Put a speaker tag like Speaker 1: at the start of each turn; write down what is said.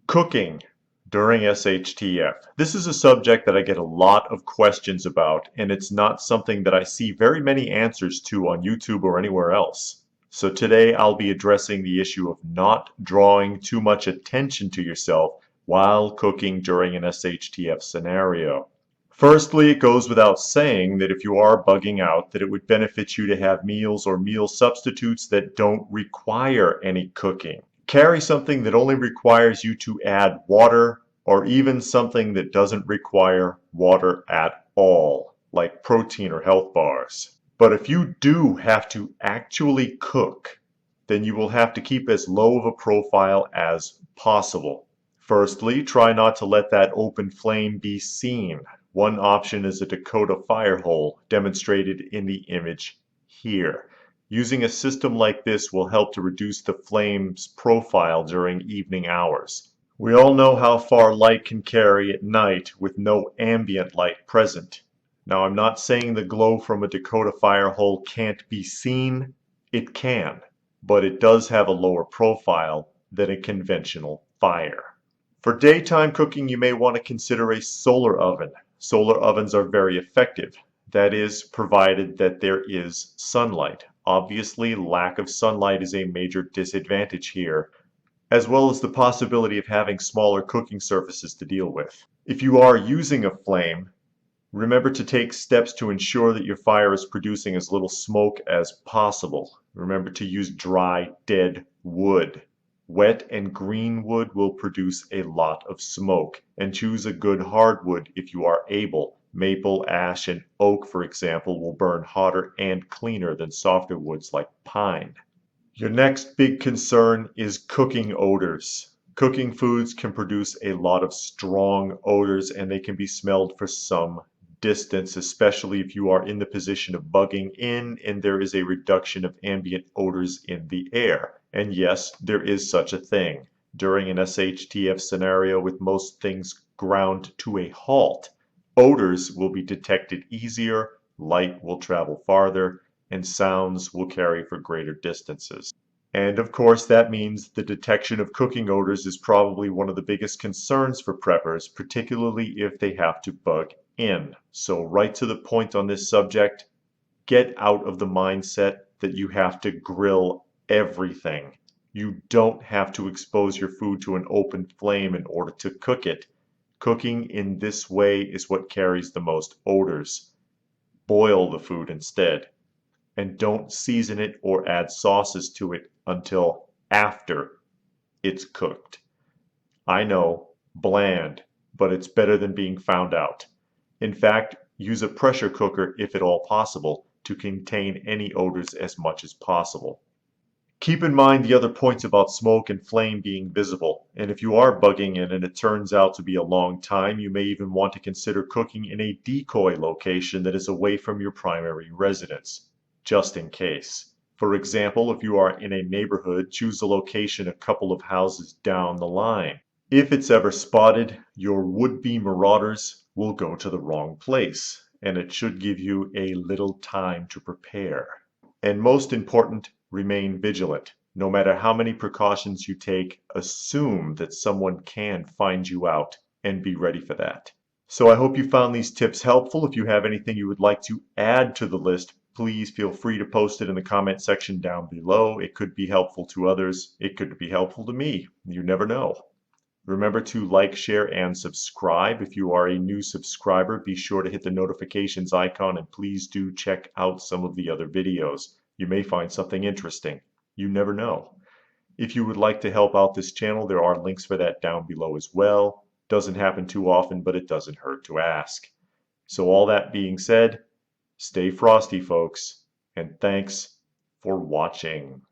Speaker 1: Cooking during SHTF. This is a subject that I get a lot of questions about, and it's not something that I see very many answers to on YouTube or anywhere else. So today I'll be addressing the issue of not drawing too much attention to yourself while cooking during an SHTF scenario. Firstly, it goes without saying that if you are bugging out, that it would benefit you to have meals or meal substitutes that don't require any cooking. Carry something that only requires you to add water, or even something that doesn't require water at all, like protein or health bars. But if you do have to actually cook, then you will have to keep as low of a profile as possible. Firstly, try not to let that open flame be seen. One option is a Dakota fire hole, demonstrated in the image here. Using a system like this will help to reduce the flame's profile during evening hours. We all know how far light can carry at night with no ambient light present. Now, I'm not saying the glow from a Dakota fire hole can't be seen. It can, but it does have a lower profile than a conventional fire. For daytime cooking, you may want to consider a solar oven. Solar ovens are very effective. That is, provided that there is sunlight. Obviously, lack of sunlight is a major disadvantage here, as well as the possibility of having smaller cooking surfaces to deal with. If you are using a flame, remember to take steps to ensure that your fire is producing as little smoke as possible. Remember to use dry, dead wood. Wet and green wood will produce a lot of smoke, and choose a good hardwood if you are able. Maple, ash, and oak, for example, will burn hotter and cleaner than softer woods like pine. Your next big concern is cooking odors. Cooking foods can produce a lot of strong odors, and they can be smelled for some distance, especially if you are in the position of bugging in and there is a reduction of ambient odors in the air. And yes, there is such a thing. During an SHTF scenario with most things ground to a halt, odors will be detected easier, light will travel farther, and sounds will carry for greater distances. And of course, that means the detection of cooking odors is probably one of the biggest concerns for preppers, particularly if they have to bug in. So right to the point on this subject, get out of the mindset that you have to grill everything. You don't have to expose your food to an open flame in order to cook it. Cooking in this way is what carries the most odors. Boil the food instead. And don't season it or add sauces to it until after it's cooked. I know, bland, but it's better than being found out. In fact, use a pressure cooker if at all possible to contain any odors as much as possible. Keep in mind the other points about smoke and flame being visible, and if you are bugging in and it turns out to be a long time, you may even want to consider cooking in a decoy location that is away from your primary residence, just in case. For example, if you are in a neighborhood, choose a location a couple of houses down the line. If it's ever spotted, your would-be marauders will go to the wrong place, and it should give you a little time to prepare. And most important, remain vigilant. No matter how many precautions you take, assume that someone can find you out and be ready for that. So I hope you found these tips helpful. If you have anything you would like to add to the list, please feel free to post it in the comment section down below. It could be helpful to others. It could be helpful to me. You never know. Remember to like, share, and subscribe. If you are a new subscriber, be sure to hit the notifications icon, and please do check out some of the other videos. You may find something interesting. You never know. If you would like to help out this channel, there are links for that down below as well. Doesn't happen too often, but it doesn't hurt to ask. So all that being said, stay frosty, folks, and thanks for watching.